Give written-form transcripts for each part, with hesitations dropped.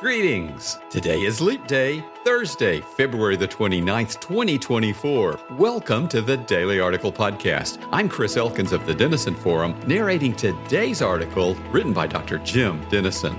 Greetings! Today is Leap Day, Thursday, February the 29th, 2024. Welcome to the Daily Article Podcast. I'm Chris Elkins of the Denison Forum, narrating today's article written by Dr. Jim Denison.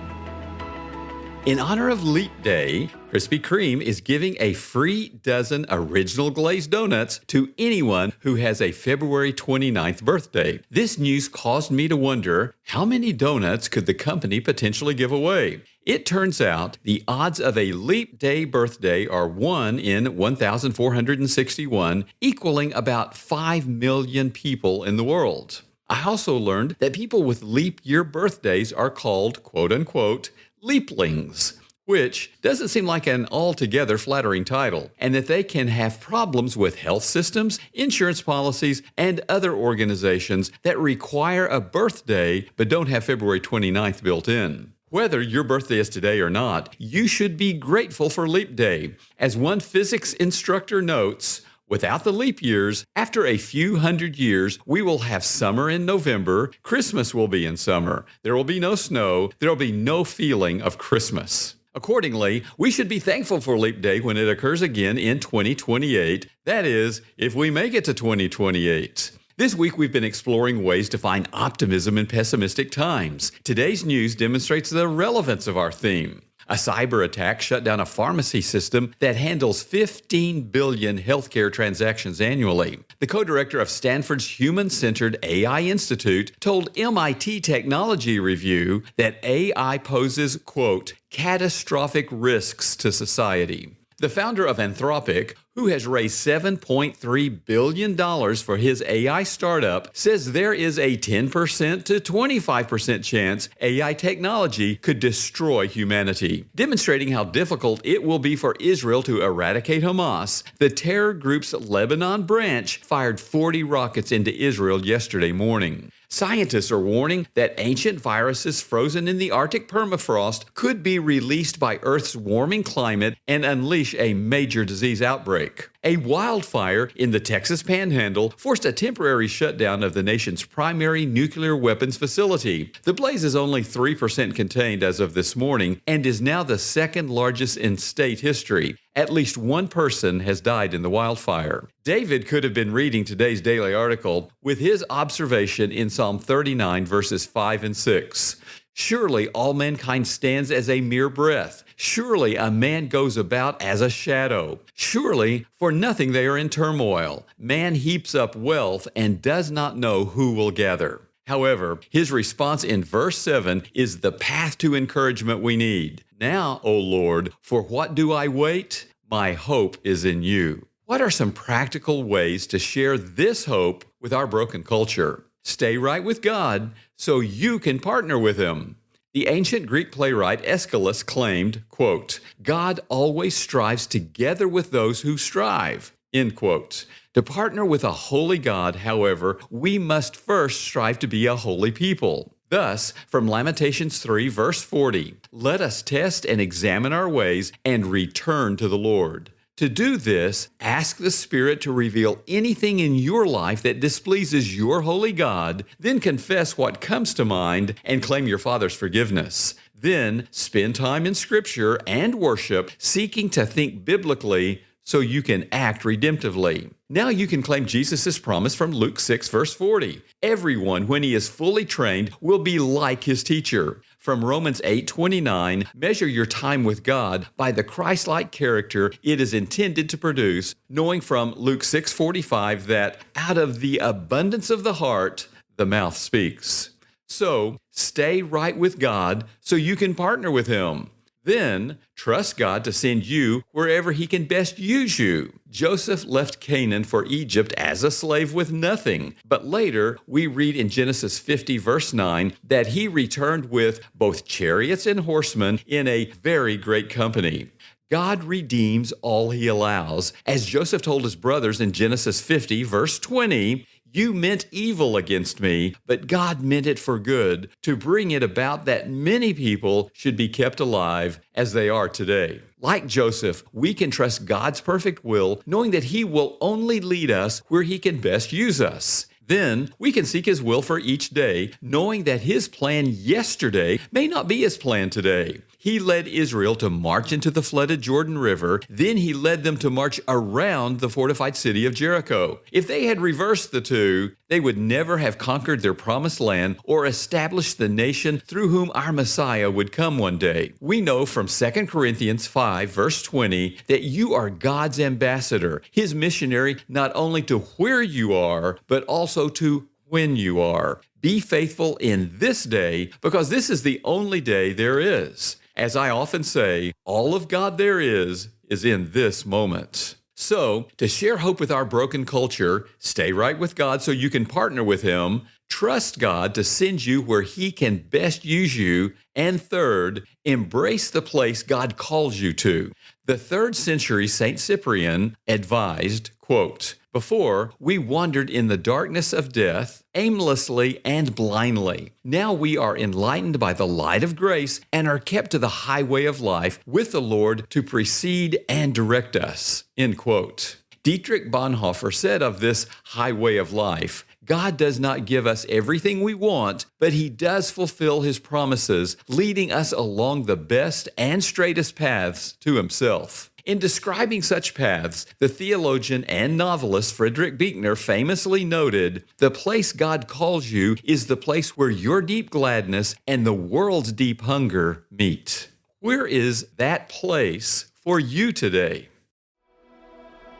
In honor of Leap Day, Krispy Kreme is giving a free dozen original glazed donuts to anyone who has a February 29th birthday. This news caused me to wonder, how many donuts could the company potentially give away? It turns out the odds of a Leap Day birthday are 1 in 1,461, equaling about 5 million people in the world. I also learned that people with leap year birthdays are called, quote-unquote, leaplings, which doesn't seem like an altogether flattering title, and that they can have problems with health systems, insurance policies, and other organizations that require a birthday but don't have February 29th built in. Whether your birthday is today or not, you should be grateful for Leap Day. As one physics instructor notes, without the leap years, after a few hundred years, we will have summer in November, Christmas will be in summer, there will be no snow, there will be no feeling of Christmas. Accordingly, we should be thankful for Leap Day when it occurs again in 2028, that is, if we make it to 2028. This week, we've been exploring ways to find optimism in pessimistic times. Today's news demonstrates the relevance of our theme. A cyber attack shut down a pharmacy system that handles 15 billion healthcare transactions annually. The co-director of Stanford's Human-Centered AI Institute told MIT Technology Review that AI poses, quote, catastrophic risks to society. The founder of Anthropic, who has raised $7.3 billion for his AI startup, says there is a 10% to 25% chance AI technology could destroy humanity. Demonstrating how difficult it will be for Israel to eradicate Hamas, the terror group's Lebanon branch fired 40 rockets into Israel yesterday morning. Scientists are warning that ancient viruses frozen in the Arctic permafrost could be released by Earth's warming climate and unleash a major disease outbreak. A wildfire in the Texas Panhandle forced a temporary shutdown of the nation's primary nuclear weapons facility. The blaze is only 3% contained as of this morning and is now the second largest in state history. At least one person has died in the wildfire. David could have been reading today's daily article with his observation in Psalm 39, verses 5 and 6. Surely all mankind stands as a mere breath. Surely a man goes about as a shadow. Surely for nothing they are in turmoil. Man heaps up wealth and does not know who will gather. However, his response in verse 7 is the path to encouragement we need. Now, O Lord, for what do I wait? My hope is in you. What are some practical ways to share this hope with our broken culture? Stay right with God so you can partner with Him. The ancient Greek playwright Aeschylus claimed, quote, God always strives together with those who strive, end quote. To partner with a holy God, however, we must first strive to be a holy people. Thus, from Lamentations 3, verse 40, let us test and examine our ways and return to the Lord. To do this, ask the Spirit to reveal anything in your life that displeases your holy God, then confess what comes to mind and claim your Father's forgiveness. Then spend time in Scripture and worship, seeking to think biblically so you can act redemptively. Now you can claim Jesus' promise from Luke 6, verse 40. Everyone, when he is fully trained, will be like his teacher. From Romans 8:29, measure your time with God by the Christ-like character it is intended to produce, knowing from Luke 6:45 that out of the abundance of the heart, the mouth speaks. So, stay right with God so you can partner with Him. Then, trust God to send you wherever He can best use you. Joseph left Canaan for Egypt as a slave with nothing, but later we read in Genesis 50, verse 9, that he returned with both chariots and horsemen in a very great company. God redeems all He allows. As Joseph told his brothers in Genesis 50, verse 20, you meant evil against me, but God meant it for good, to bring it about that many people should be kept alive as they are today. Like Joseph, we can trust God's perfect will, knowing that He will only lead us where He can best use us. Then we can seek His will for each day, knowing that His plan yesterday may not be His plan today. He led Israel to march into the flooded Jordan River. Then he led them to march around the fortified city of Jericho. If they had reversed the two, they would never have conquered their promised land or established the nation through whom our Messiah would come one day. We know from 2 Corinthians 5, verse 20, that you are God's ambassador, his missionary not only to where you are, but also to when you are. Be faithful in this day, because this is the only day there is. As I often say, all of God there is in this moment. So, to share hope with our broken culture, stay right with God so you can partner with Him, trust God to send you where He can best use you, and third, embrace the place God calls you to. The 3rd century Saint Cyprian advised, quote, "Before, we wandered in the darkness of death, aimlessly and blindly. Now we are enlightened by the light of grace and are kept to the highway of life with the Lord to precede and direct us." End quote. Dietrich Bonhoeffer said of this highway of life, God does not give us everything we want, but He does fulfill His promises, leading us along the best and straightest paths to Himself. In describing such paths, the theologian and novelist Friedrich Buechner famously noted, "The place God calls you is the place where your deep gladness and the world's deep hunger meet." Where is that place for you today?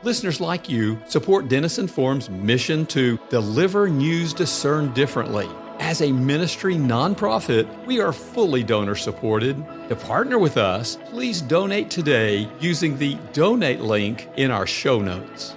Listeners like you support Denison Forum's mission to deliver news discerned differently. As a ministry nonprofit, we are fully donor supported. To partner with us, please donate today using the donate link in our show notes.